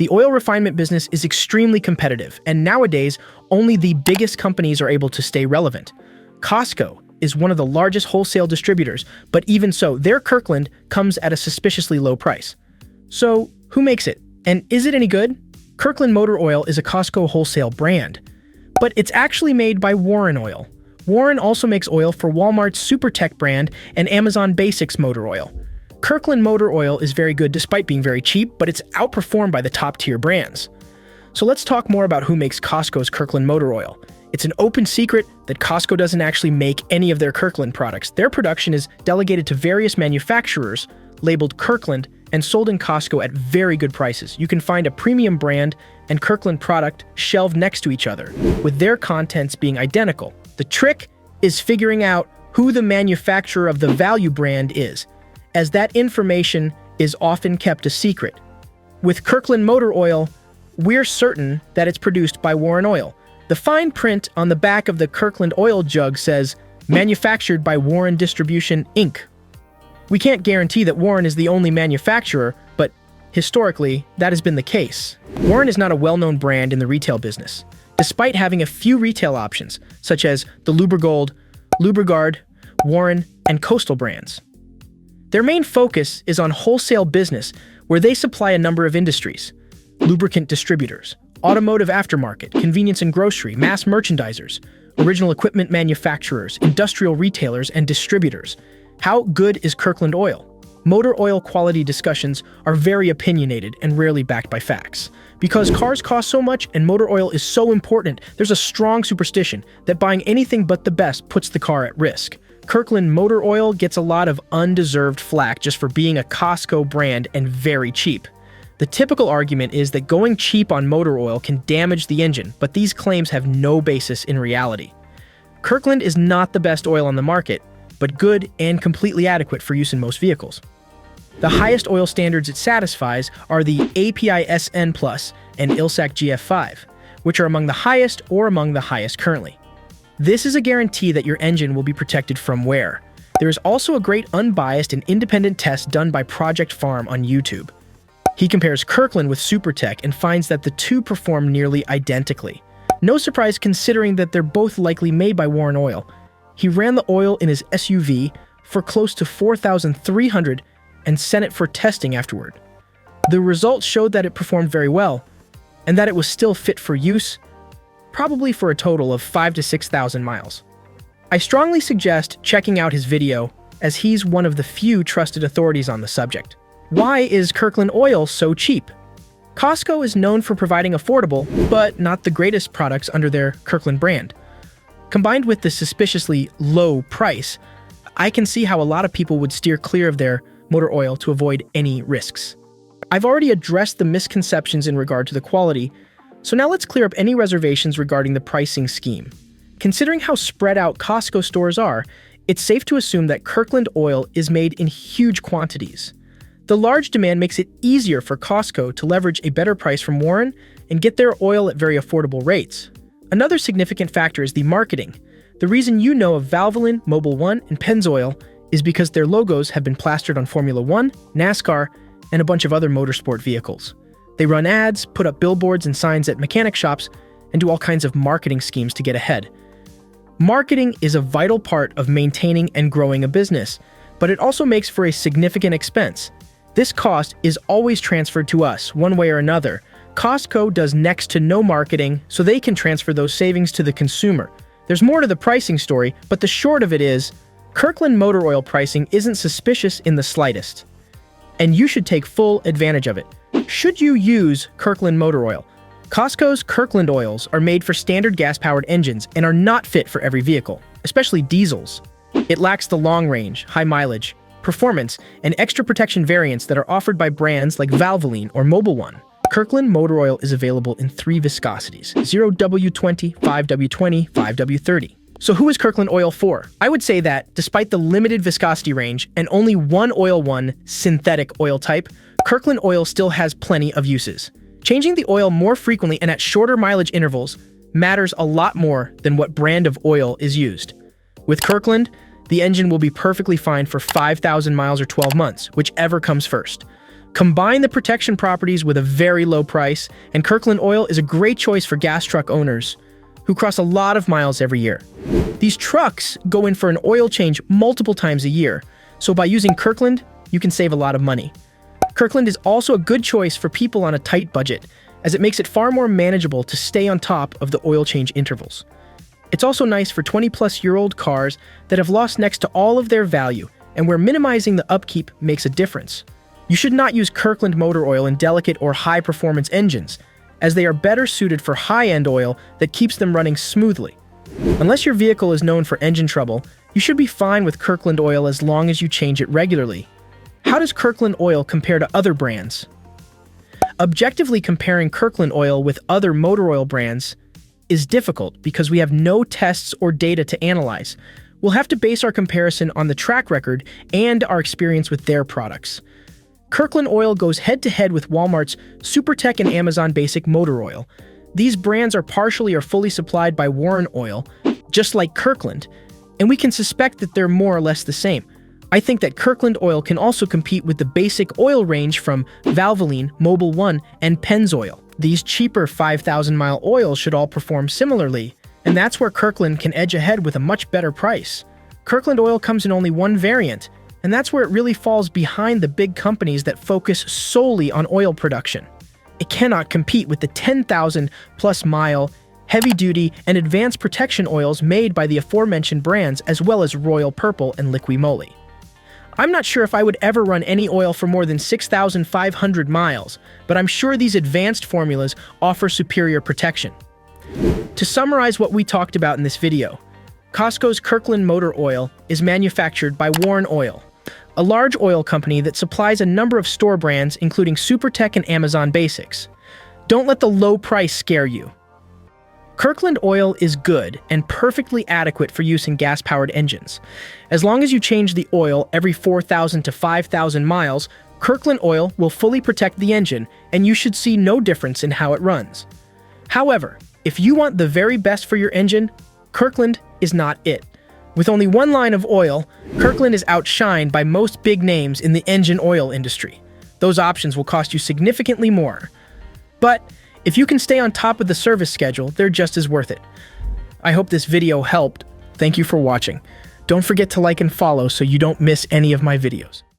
The oil refinement business is extremely competitive, and nowadays, only the biggest companies are able to stay relevant. Costco is one of the largest wholesale distributors, but even so, their Kirkland comes at a suspiciously low price. So, who makes it? And is it any good? Kirkland Motor Oil is a Costco wholesale brand, but it's actually made by Warren Oil. Warren also makes oil for Walmart's SuperTech brand and Amazon Basics Motor Oil. Kirkland Motor Oil is very good despite being very cheap, but it's outperformed by the top-tier brands. So let's talk more about who makes Costco's Kirkland Motor Oil. It's an open secret that Costco doesn't actually make any of their Kirkland products. Their production is delegated to various manufacturers, labeled Kirkland, and sold in Costco at very good prices. You can find a premium brand and Kirkland product shelved next to each other, with their contents being identical. The trick is figuring out who the manufacturer of the value brand is, as that information is often kept a secret. With Kirkland Motor Oil, we're certain that it's produced by Warren Oil. The fine print on the back of the Kirkland oil jug says, "Manufactured by Warren Distribution, Inc." We can't guarantee that Warren is the only manufacturer, but historically, that has been the case. Warren is not a well-known brand in the retail business, despite having a few retail options, such as the Lubrigold, Lubrigard, Warren, and Coastal brands. Their main focus is on wholesale business, where they supply a number of industries: lubricant distributors, automotive aftermarket, convenience and grocery, mass merchandisers, original equipment manufacturers, industrial retailers, and distributors. How good is Kirkland Oil? Motor oil quality discussions are very opinionated and rarely backed by facts. Because cars cost so much and motor oil is so important, there's a strong superstition that buying anything but the best puts the car at risk. Kirkland Motor Oil gets a lot of undeserved flack just for being a Costco brand and very cheap. The typical argument is that going cheap on motor oil can damage the engine, but these claims have no basis in reality. Kirkland is not the best oil on the market, but good and completely adequate for use in most vehicles. The highest oil standards it satisfies are the API SN Plus and ILSAC GF5, which are among the highest or among the highest currently. This is a guarantee that your engine will be protected from wear. There is also a great unbiased and independent test done by Project Farm on YouTube. He compares Kirkland with SuperTech and finds that the two perform nearly identically. No surprise considering that they're both likely made by Warren Oil. He ran the oil in his SUV for close to 4,300 and sent it for testing afterward. The results showed that it performed very well, and that it was still fit for use, probably for a total of 5,000 to 6,000 miles. I strongly suggest checking out his video, as he's one of the few trusted authorities on the subject. Why is Kirkland Oil so cheap? Costco is known for providing affordable, but not the greatest products under their Kirkland brand. Combined with the suspiciously low price, I can see how a lot of people would steer clear of their motor oil to avoid any risks. I've already addressed the misconceptions in regard to the quality, so now let's clear up any reservations regarding the pricing scheme. Considering how spread out Costco stores are, it's safe to assume that Kirkland oil is made in huge quantities. The large demand makes it easier for Costco to leverage a better price from Warren and get their oil at very affordable rates. Another significant factor is the marketing. The reason you know of Valvoline, Mobil 1, and Pennzoil is because their logos have been plastered on Formula 1, NASCAR, and a bunch of other motorsport vehicles. They run ads, put up billboards and signs at mechanic shops, and do all kinds of marketing schemes to get ahead. Marketing is a vital part of maintaining and growing a business, but it also makes for a significant expense. This cost is always transferred to us, one way or another. Costco does next to no marketing, so they can transfer those savings to the consumer. There's more to the pricing story, but the short of it is, Kirkland Motor Oil pricing isn't suspicious in the slightest, and you should take full advantage of it. Should you use Kirkland Motor Oil? Costco's Kirkland oils are made for standard gas-powered engines and are not fit for every vehicle, especially diesels. It lacks the long range, high mileage, performance, and extra protection variants that are offered by brands like Valvoline or Mobil 1. Kirkland Motor Oil is available in 3 viscosities: 0W20, 5W20, 5W30. So who is Kirkland Oil for? I would say that, despite the limited viscosity range and only one synthetic oil type, Kirkland Oil still has plenty of uses. Changing the oil more frequently and at shorter mileage intervals matters a lot more than what brand of oil is used. With Kirkland, the engine will be perfectly fine for 5,000 miles or 12 months, whichever comes first. Combine the protection properties with a very low price, and Kirkland Oil is a great choice for gas truck owners who cross a lot of miles every year. These trucks go in for an oil change multiple times a year, so by using Kirkland, you can save a lot of money. Kirkland is also a good choice for people on a tight budget, as it makes it far more manageable to stay on top of the oil change intervals. It's also nice for 20-plus-year-old cars that have lost next to all of their value and where minimizing the upkeep makes a difference. You should not use Kirkland Motor Oil in delicate or high-performance engines, as they are better suited for high-end oil that keeps them running smoothly. Unless your vehicle is known for engine trouble, you should be fine with Kirkland Oil as long as you change it regularly. How does Kirkland Oil compare to other brands? Objectively comparing Kirkland Oil with other motor oil brands is difficult because we have no tests or data to analyze. We'll have to base our comparison on the track record and our experience with their products. Kirkland Oil goes head-to-head with Walmart's SuperTech and Amazon Basic Motor Oil. These brands are partially or fully supplied by Warren Oil, just like Kirkland, and we can suspect that they're more or less the same. I think that Kirkland Oil can also compete with the basic oil range from Valvoline, Mobil 1, and Pennzoil. These cheaper 5,000-mile oils should all perform similarly, and that's where Kirkland can edge ahead with a much better price. Kirkland Oil comes in only one variant, and that's where it really falls behind the big companies that focus solely on oil production. It cannot compete with the 10,000-plus mile, heavy-duty, and advanced protection oils made by the aforementioned brands as well as Royal Purple and Liqui Moly. I'm not sure if I would ever run any oil for more than 6,500 miles, but I'm sure these advanced formulas offer superior protection. To summarize what we talked about in this video, Costco's Kirkland Motor Oil is manufactured by Warren Oil, a large oil company that supplies a number of store brands including SuperTech and Amazon Basics. Don't let the low price scare you. Kirkland Oil is good and perfectly adequate for use in gas-powered engines. As long as you change the oil every 4,000 to 5,000 miles, Kirkland Oil will fully protect the engine and you should see no difference in how it runs. However, if you want the very best for your engine, Kirkland is not it. With only one line of oil, Kirkland is outshined by most big names in the engine oil industry. Those options will cost you significantly more. But if you can stay on top of the service schedule, they're just as worth it. I hope this video helped. Thank you for watching. Don't forget to like and follow so you don't miss any of my videos.